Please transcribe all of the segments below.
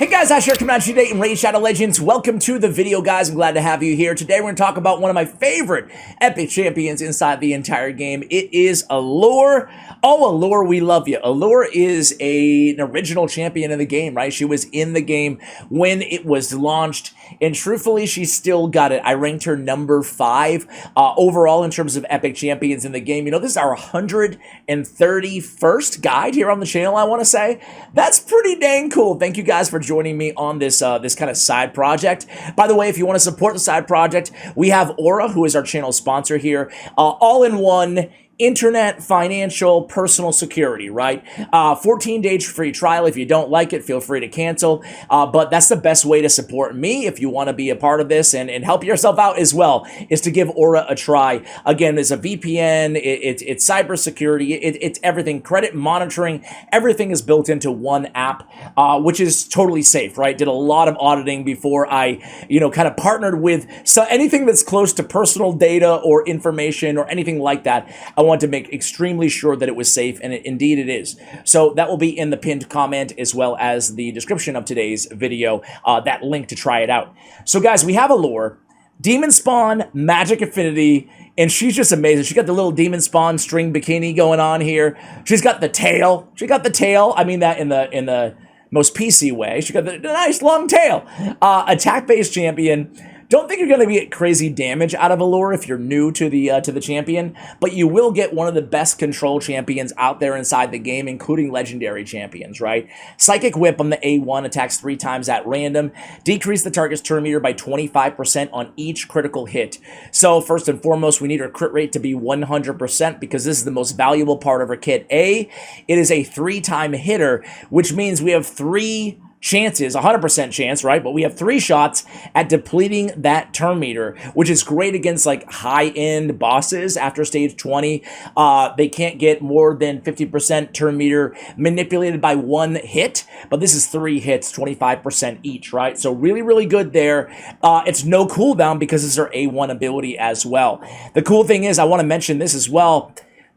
Hey guys, Alure coming at you today in Raid Shadow Legends. Welcome to the video, guys. I'm glad to have you here. Today we're going to talk about one of my favorite epic champions inside the entire game. It is Alure. Oh, Alure, we love you. Alure is an original champion in the game, right? She was in the game when it was launched, and truthfully, she still got it. I ranked her number 5 overall in terms of epic champions in the game. You know, this is our 131st guide here on the channel, I want to say. That's pretty dang cool. Thank you guys for joining me on this this kind of side project. By the way, if you want to support the side project, we have Aura, who is our channel sponsor here, all-in-one internet, financial, personal security, right? 14-day free trial. If you don't like it, feel free to cancel. But that's the best way to support me if you want to be a part of this and help yourself out as well, is to give Aura a try. Again, there's a VPN, it's cybersecurity, it's everything, credit monitoring, everything is built into one app, which is totally safe, right? Did a lot of auditing before I, kind of partnered with anything that's close to personal data or information or anything like that. I want to make extremely sure that it was safe, and indeed it is. So that will be in the pinned comment as well as the description of today's video, that link to try it out. So guys, we have Alure, Demon Spawn, Magic Affinity, and she's just amazing. She got the little Demon Spawn string bikini going on here. She's got the tail. She got the tail. I mean that in the most PC way. She got the nice long tail. Attack-based champion. Don't think you're going to get crazy damage out of Alure if you're new to the champion, but you will get one of the best control champions out there inside the game, including legendary champions, right? Psychic Whip on the A1 attacks 3 times at random. Decrease the target's turn meter by 25% on each critical hit. So first and foremost, we need her crit rate to be 100% because this is the most valuable part of her kit. It is a 3-time hitter, which means we have 3 chances, 100% chance, right? But we have 3 shots at depleting that turn meter, which is great against like high-end bosses after stage 20. They can't get more than 50% turn meter manipulated by 1 hit, but this is 3 hits, 25% each, right? So really, really good there. It's no cooldown because it's her A1 ability as well. The cool thing is, I want to mention this as well,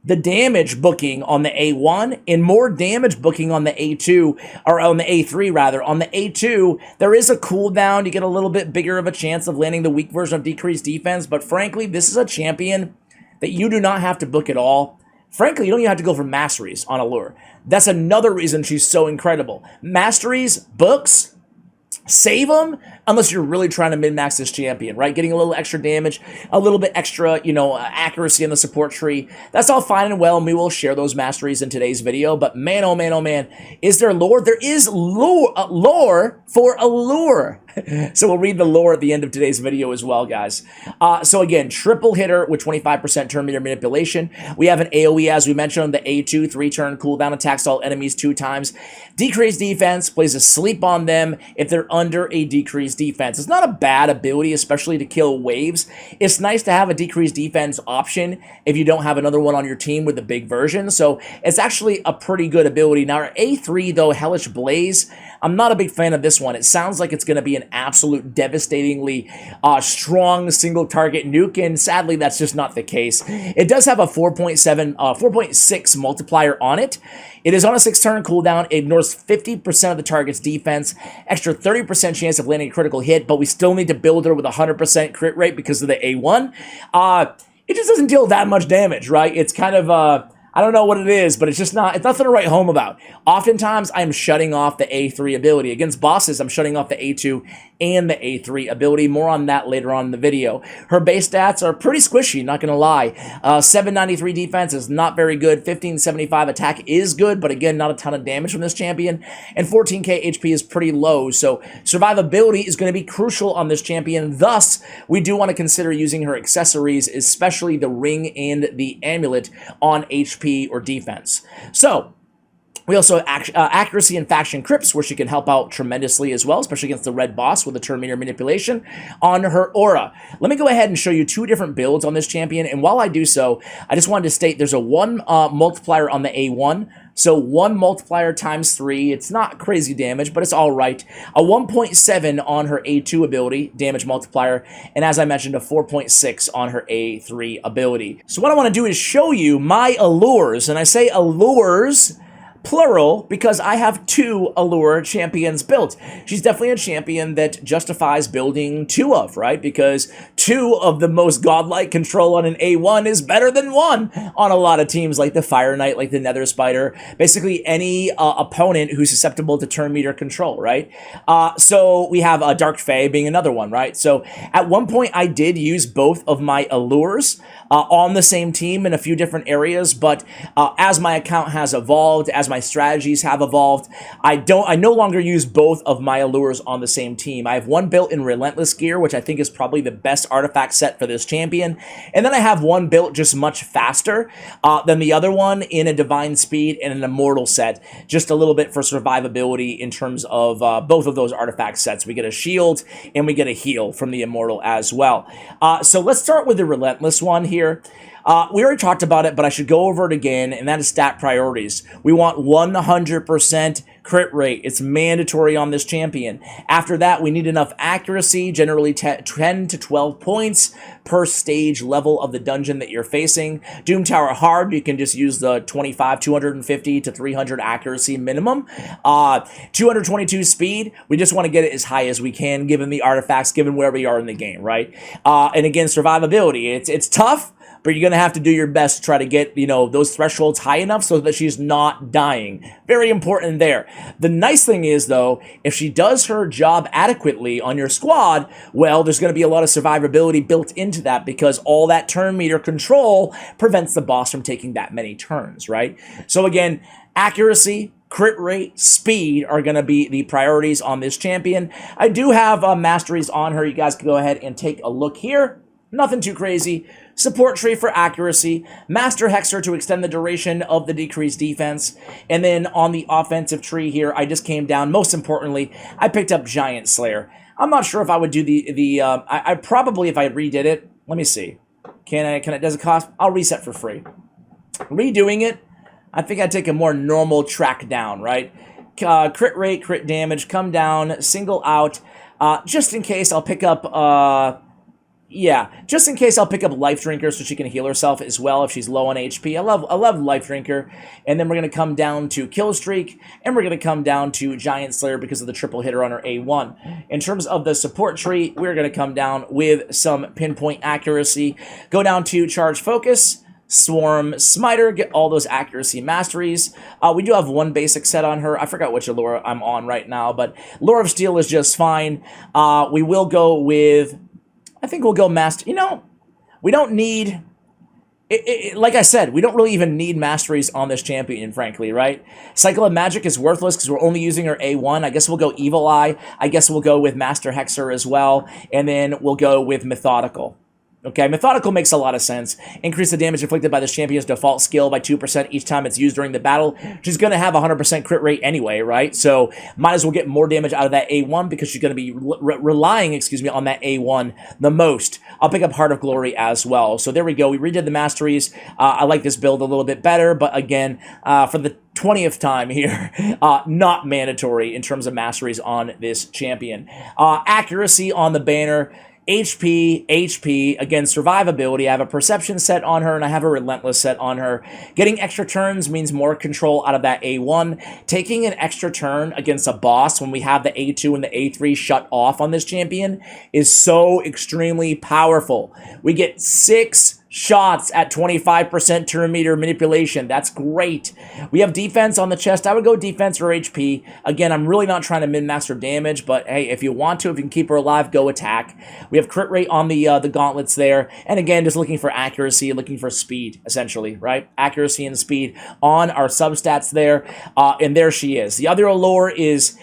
the damage booking on the A1 and more damage booking on the A2, or on the A3 rather. On the A2, there is a cooldown. You get a little bit bigger of a chance of landing the weak version of decreased defense, but frankly, this is a champion that you do not have to book at all. Frankly, you don't even have to go for Masteries on Alure. That's another reason she's so incredible. Masteries, books, save them unless you're really trying to min-max this champion, right? Getting a little extra damage, a little bit extra, accuracy in the support tree. That's all fine and well, and we will share those masteries in today's video. But man, oh man, oh man, is there lore? There is lore for Alure. So we'll read the lore at the end of today's video as well, guys. So again, triple hitter with 25% turn meter manipulation. We have an AoE, as we mentioned, on the A2, 3-turn cooldown, attacks all enemies 2 times. Decreased defense, plays a sleep on them if they're under a decreased defense. It's not a bad ability, especially to kill waves. It's nice to have a decreased defense option if you don't have another one on your team with the big version. So it's actually a pretty good ability. Now our A3 though, Hellish Blaze, I'm not a big fan of this one. It sounds like it's going to be an absolute devastatingly strong single target nuke, and sadly that's just not the case. It does have a 4.6 multiplier on it. It is on a 6-turn cooldown. It ignores 50% of the target's defense, extra 30% chance of landing a critical hit, but we still need to build her with a 100% crit rate because of the A1. It just doesn't deal that much damage, right? It's kind of I don't know what it is, but it's nothing to write home about. Oftentimes, I'm shutting off the A3 ability. Against bosses, I'm shutting off the A2 and the A3 ability. More on that later on in the video. Her base stats are pretty squishy, not going to lie. 793 defense is not very good. 1575 attack is good, but again, not a ton of damage from this champion. And 14k HP is pretty low, so survivability is going to be crucial on this champion. Thus, we do want to consider using her accessories, especially the ring and the amulet, on HP or defense. So we also have accuracy and faction crypts, where she can help out tremendously as well, especially against the red boss with the turn meter manipulation on her aura. Let me go ahead and show you 2 different builds on this champion, and while I do so, I just wanted to state there's a 1 multiplier on the A1. So 1 multiplier times 3, it's not crazy damage, but it's all right. A 1.7 on her A2 ability, damage multiplier, and as I mentioned, a 4.6 on her A3 ability. So what I want to do is show you my allures, and I say allures plural, because I have 2 Allure champions built. She's definitely a champion that justifies building 2 of, right? Because 2 of the most godlike control on an A1 is better than 1 on a lot of teams like the Fire Knight, like the Nether Spider, basically any opponent who's susceptible to turn meter control, right? So we have a Dark Fae being another one, right? So at one point I did use both of my Allures on the same team in a few different areas, but as my account has evolved, as my strategies have evolved, I no longer use both of my Allures on the same team. I have one built in Relentless Gear, which I think is probably the best artifact set for this champion, and then I have one built just much faster than the other one in a Divine Speed and an Immortal set, just a little bit for survivability in terms of both of those artifact sets. We get a shield and we get a heal from the Immortal as well. So let's start with the Relentless one here. We already talked about it, but I should go over it again, and that is stat priorities. We want 100% crit rate. It's mandatory on this champion. After that, we need enough accuracy, generally 10 to 12 points per stage level of the dungeon that you're facing. Doom Tower hard, you can just use the 250 to 300 accuracy minimum. 222 speed, we just want to get it as high as we can, given the artifacts, given where we are in the game, right? And again, survivability. It's tough, but you're going to have to do your best to try to get, those thresholds high enough so that she's not dying. Very important there. The nice thing is, though, if she does her job adequately on your squad, well, there's going to be a lot of survivability built into that because all that turn meter control prevents the boss from taking that many turns, right? So again, accuracy, crit rate, speed are going to be the priorities on this champion. I do have masteries on her. You guys can go ahead and take a look here. Nothing too crazy. Support tree for accuracy, Master Hexer to extend the duration of the decreased defense, and then on the offensive tree here, I just came down. Most importantly, I picked up Giant Slayer. I'm not sure if I would do I probably, if I redid it, let me see. Does it cost? I'll reset for free. Redoing it, I think I'd take a more normal track down, right? Crit rate, crit damage, come down, single out. Just in case, I'll pick up, just in case I'll pick up Life Drinker so she can heal herself as well if she's low on HP. I love Life Drinker. And then we're going to come down to Kill Streak, and we're going to come down to Giant Slayer because of the triple hitter on her A1. In terms of the support tree, we're going to come down with some pinpoint accuracy, go down to Charge Focus, Swarm Smiter, get all those accuracy masteries. We do have one basic set on her. I forgot which Allure I'm on right now, but Lure of Steel is just fine. We will go with... I think we'll go Master... we don't need... like I said, we don't really even need Masteries on this champion, frankly, right? Cycle of Magic is worthless because we're only using her A1. I guess we'll go Evil Eye. I guess we'll go with Master Hexer as well. And then we'll go with Methodical. Okay, Methodical makes a lot of sense. Increase the damage inflicted by this champion's default skill by 2% each time it's used during the battle. She's going to have a 100% crit rate anyway, right? So might as well get more damage out of that A1 because she's going to be relying, on that A1 the most. I'll pick up Heart of Glory as well. So there we go. We redid the Masteries. I like this build a little bit better, but again, for the 20th time here, not mandatory in terms of Masteries on this champion. Accuracy on the banner. HP, again, survivability. I have a Perception set on her, and I have a Relentless set on her. Getting extra turns means more control out of that A1. Taking an extra turn against a boss when we have the A2 and the A3 shut off on this champion is so extremely powerful. We get 6 shots at 25% turn meter manipulation. That's great. We have defense on the chest. I would go defense or HP. Again, I'm really not trying to min-max her damage, but hey, if you want to, if you can keep her alive, go attack. We have crit rate on the gauntlets there. And again, just looking for accuracy, looking for speed, essentially, right? Accuracy and speed on our substats there. And there she is. The other Allure is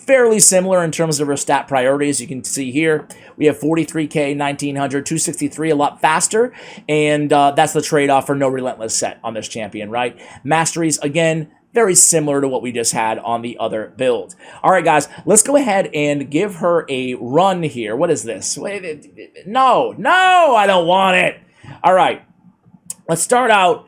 fairly similar in terms of her stat priorities. You can see here, we have 43k, 1900, 263, a lot faster. And that's the trade-off for no Relentless set on this champion, right? Masteries, again, very similar to what we just had on the other build. All right, guys, let's go ahead and give her a run here. What is this? Wait, no, I don't want it. All right, let's start out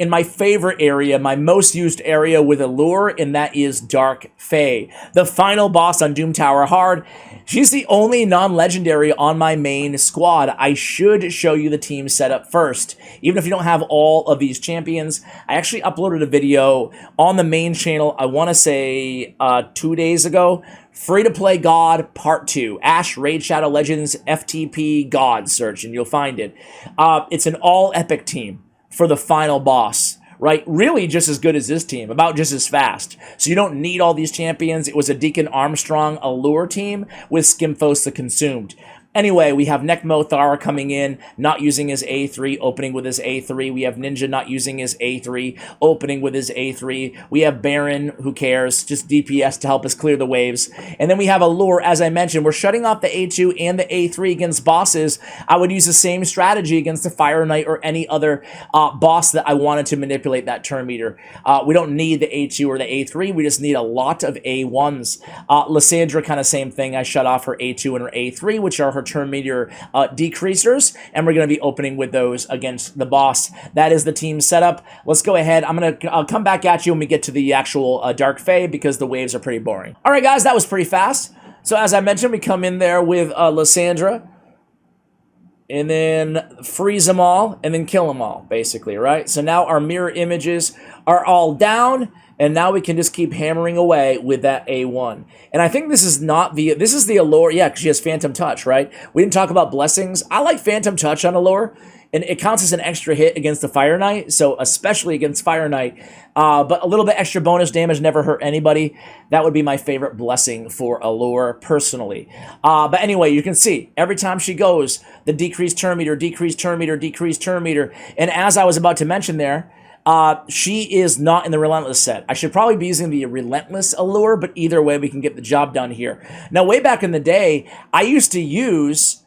in my favorite area, my most used area with Allure, and that is Dark Fae, the final boss on Doom Tower Hard. She's the only non-legendary on my main squad. I should show you the team setup first. Even if you don't have all of these champions, I actually uploaded a video on the main channel, I want to say 2 days ago. Free-to-play God Part 2. Ash Raid Shadow Legends FTP God search, and you'll find it. It's an all-epic team for the final boss. Right? Really just as good as this team, about just as fast. So you don't need all these champions. It was a Deacon Armstrong Allure team with Skimfos the Consumed. Anyway, we have Nekmothar coming in, not using his A3, opening with his A3. We have Ninja not using his A3, opening with his A3. We have Baron, who cares, just DPS to help us clear the waves. And then we have Allure, as I mentioned. We're shutting off the A2 and the A3 against bosses. I would use the same strategy against the Fire Knight or any other boss that I wanted to manipulate that turn meter. We don't need the A2 or the A3. We just need a lot of A1s. Lysandra, kind of same thing. I shut off her A2 and her A3, which are her turn meter decreasers, and we're going to be opening with those against the boss. That is the team setup. Let's go ahead. I'm going to come back at you when we get to the actual Dark Fae, because the waves are pretty boring. All right, guys, that was pretty fast. So as I mentioned, we come in there with Lysandra, and then freeze them all, and then kill them all, basically, right? So now our mirror images are all down, and now we can just keep hammering away with that A1. And I think this is the Allure. Yeah, because she has Phantom Touch, right? We didn't talk about blessings. I like Phantom Touch on Allure, and it counts as an extra hit against the Fire Knight, so especially against Fire Knight. But a little bit extra bonus damage never hurt anybody. That would be my favorite blessing for Allure, personally. But anyway, you can see, every time she goes, the decreased turn meter, decreased turn meter, decreased turn meter. And as I was about to mention there, she is not in the Relentless set. I should probably be using the Relentless Allure, but either way, we can get the job done here. Now, way back in the day, I used to use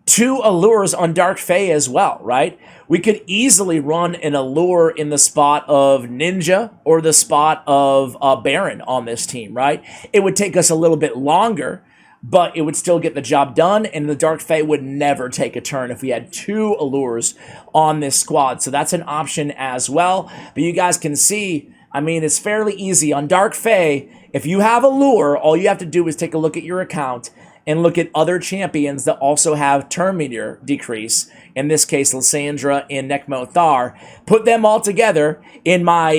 2 Allures on Dark Fae as well, right? We could easily run an Allure in the spot of Ninja or the spot of Baron on this team, right? It would take us a little bit longer, but it would still get the job done, and the Dark Fae would never take a turn if we had 2 Allures on this squad. So that's an option as well. But you guys can see, I mean, it's fairly easy. On Dark Fae, if you have Allure, all you have to do is take a look at your account and look at other champions that also have turn meter decrease. In this case, Lysandra and Nekmothar. Put them all together. In my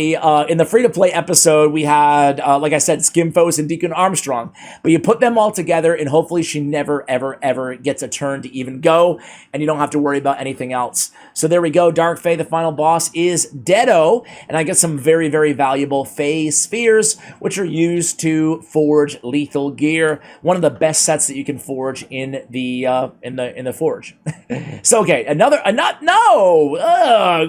in the free-to-play episode, we had, like I said, Skimfos and Deacon Armstrong. But you put them all together, and hopefully she never, ever, ever gets a turn to even go, and you don't have to worry about anything else. So there we go. Dark Fae, the final boss, is Deado, and I get some very, very valuable Fae Spheres, which are used to forge lethal gear. One of the best sets that you can forge in the forge. So okay. No,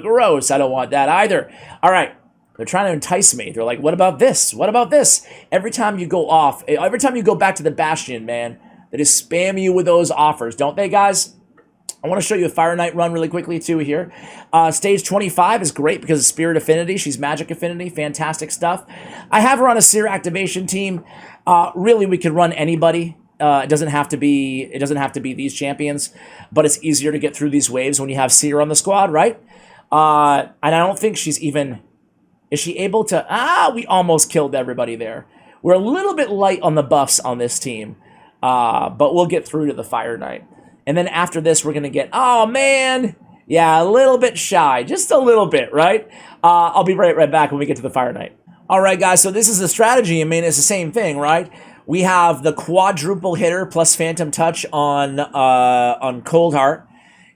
gross. I don't want that either. All right, they're trying to entice me. They're like, what about this? What about this? Every time you go off, every time you go back to the Bastion, man, they just spam you with those offers, don't they, guys? I want to show you a Fire Knight run really quickly, too, here. Stage 25 is great because of Spirit Affinity. She's Magic Affinity. Fantastic stuff. I have her on a Seer Activation team. Really, we could run anybody. It doesn't have to be these champions, but it's easier to get through these waves when you have Seer on the squad, right? And I don't think she's even... Is she able to... we almost killed everybody there. We're a little bit light on the buffs on this team, but we'll get through to the Fire Knight. And then after this, we're going to get... Oh, man! Yeah, a little bit shy. Just a little bit, right? I'll be right back when we get to the Fire Knight. All right, guys, so this is the strategy. I mean, it's the same thing, right? We have the quadruple hitter plus Phantom Touch on Cold Heart.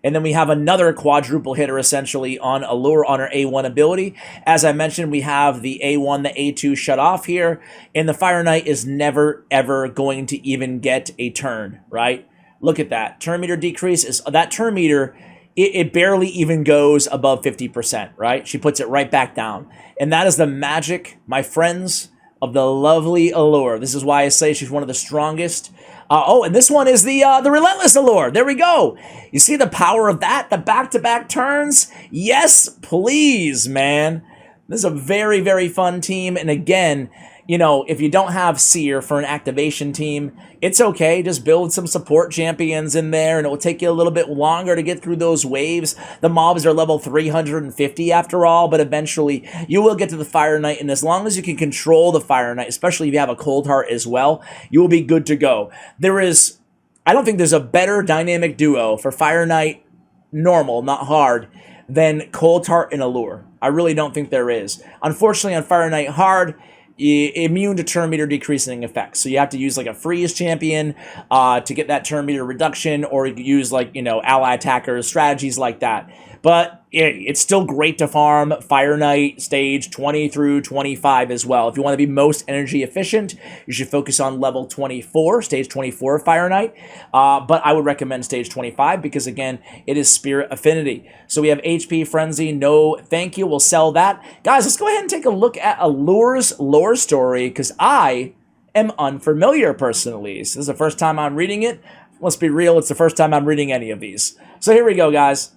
And then we have another quadruple hitter, essentially, on Allure on our A1 ability. As I mentioned, we have the A1, the A2 shut off here. And the Fire Knight is never, ever going to even get a turn, right? Look at that. Turn meter decrease is... That turn meter, it barely even goes above 50%, right? She puts it right back down. And that is the magic, my friends, of the lovely Allure. This is why I say she's one of the strongest. And this one is the Relentless Allure. There we go. You see the power of that? The back-to-back turns? Yes, please, man. This is a very, very fun team. And again, you know, if you don't have Seer for an activation team, it's okay. Just build some support champions in there, and it will take you a little bit longer to get through those waves. The mobs are level 350 after all, but eventually you will get to the Fire Knight, and as long as you can control the Fire Knight, especially if you have a Cold Heart as well, you will be good to go. I don't think there's a better dynamic duo for Fire Knight normal, not hard, than Cold Heart and Allure. I really don't think there is. Unfortunately, on Fire Knight hard, immune to turn meter decreasing effects. So you have to use like a freeze champion to get that turn meter reduction, or you use like, you know, ally attackers, strategies like that. But it's still great to farm Fire Knight stage 20 through 25 as well. If you want to be most energy efficient, you should focus on level 24, stage 24 Fire Knight. But I would recommend stage 25 because, again, it is Spirit Affinity. So we have HP Frenzy. No, thank you. We'll sell that. Guys, let's go ahead and take a look at Allure's lore story because I am unfamiliar personally. So this is the first time I'm reading it. Let's be real, it's the first time I'm reading any of these. So here we go, guys.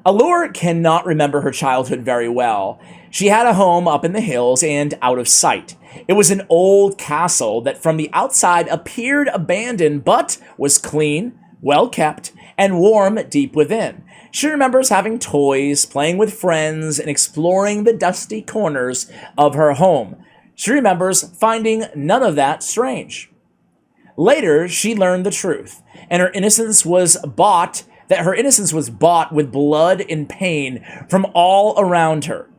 Allure cannot remember her childhood very well. She had a home up in the hills and out of sight. It was an old castle that from the outside appeared abandoned, but was clean, well kept, and warm deep within. She remembers having toys, playing with friends, and exploring the dusty corners of her home. She remembers finding none of that strange. Later, she learned the truth, and her innocence was bought with blood and pain from all around her.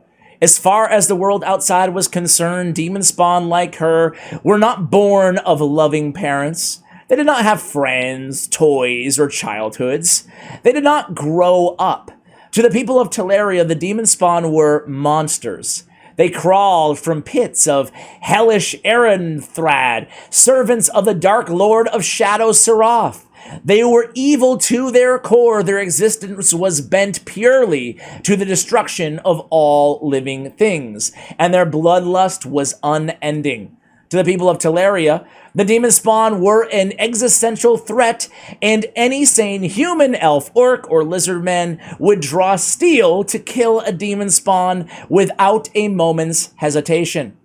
As far as the world outside was concerned, demon spawn like her were not born of loving parents. They did not have friends, toys, or childhoods. They did not grow up. To the people of Teleria, the demon spawn were monsters. They crawled from pits of hellish Erenthrad, servants of the Dark Lord of Shadow Seraph. They were evil to their core. Their existence was bent purely to the destruction of all living things, and their bloodlust was unending. To the people of Teleria, the demon spawn were an existential threat, and any sane human, elf, orc, or lizard man would draw steel to kill a demon spawn without a moment's hesitation.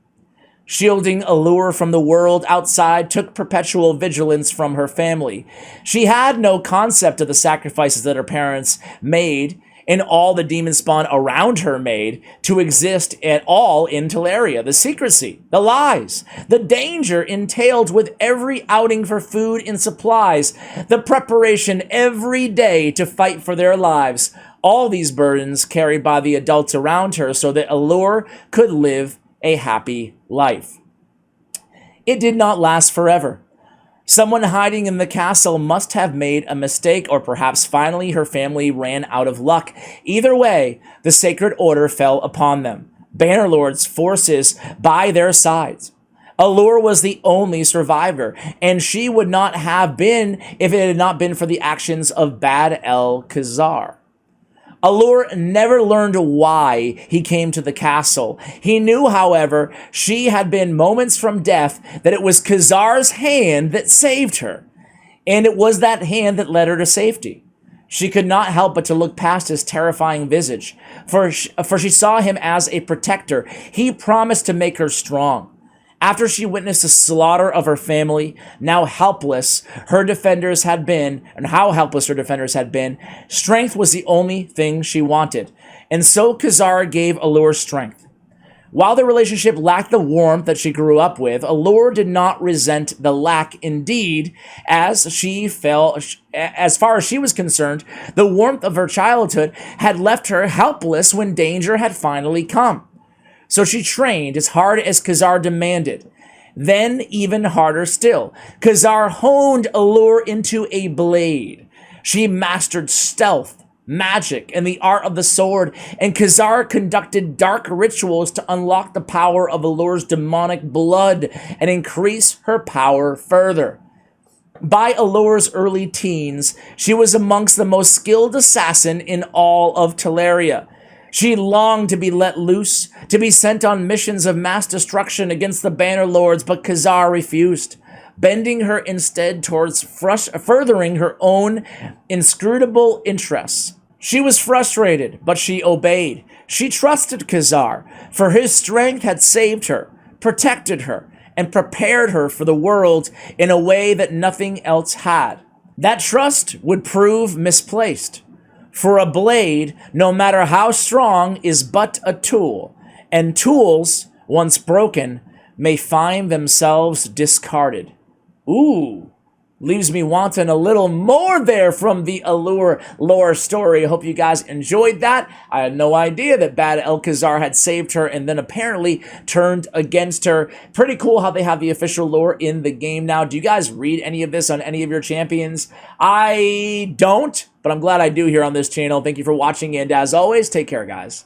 Shielding Allure from the world outside took perpetual vigilance from her family. She had no concept of the sacrifices that her parents made and all the demon spawn around her made to exist at all in Teleria. The secrecy, the lies, the danger entailed with every outing for food and supplies, the preparation every day to fight for their lives. All these burdens carried by the adults around her so that Allure could live a happy life. It did not last forever. Someone hiding in the castle must have made a mistake, or perhaps finally her family ran out of luck. Either way, the Sacred Order fell upon them, Bannerlord's forces by their sides. Allure was the only survivor, and she would not have been if it had not been for the actions of Bad El Khazar. Allure never learned why he came to the castle. He knew, however, she had been moments from death, that it was Khazar's hand that saved her. And it was that hand that led her to safety. She could not help but to look past his terrifying visage, for she saw him as a protector. He promised to make her strong. After she witnessed the slaughter of her family, now helpless her defenders had been, strength was the only thing she wanted. And so Khazar gave Allure strength. While the relationship lacked the warmth that she grew up with, Allure did not resent the lack. Indeed, as far as she was concerned, the warmth of her childhood had left her helpless when danger had finally come. So she trained as hard as Khazar demanded. Then, even harder still, Khazar honed Allure into a blade. She mastered stealth, magic, and the art of the sword, and Khazar conducted dark rituals to unlock the power of Allure's demonic blood and increase her power further. By Allure's early teens, she was amongst the most skilled assassin in all of Teleria. She longed to be let loose, to be sent on missions of mass destruction against the Bannerlords, but Khazar refused, bending her instead towards furthering her own inscrutable interests. She was frustrated, but she obeyed. She trusted Khazar, for his strength had saved her, protected her, and prepared her for the world in a way that nothing else had. That trust would prove misplaced, for a blade, no matter how strong, is but a tool, and tools, once broken, may find themselves discarded. Ooh, leaves me wanting a little more there from the Allure lore story. I hope you guys enjoyed that. I had no idea that bad Elkhazar had saved her and then apparently turned against her. Pretty cool how they have the official lore in the game now. Do you guys read any of this on any of your champions? I don't, but I'm glad I do here on this channel. Thank you for watching, and as always, take care, guys.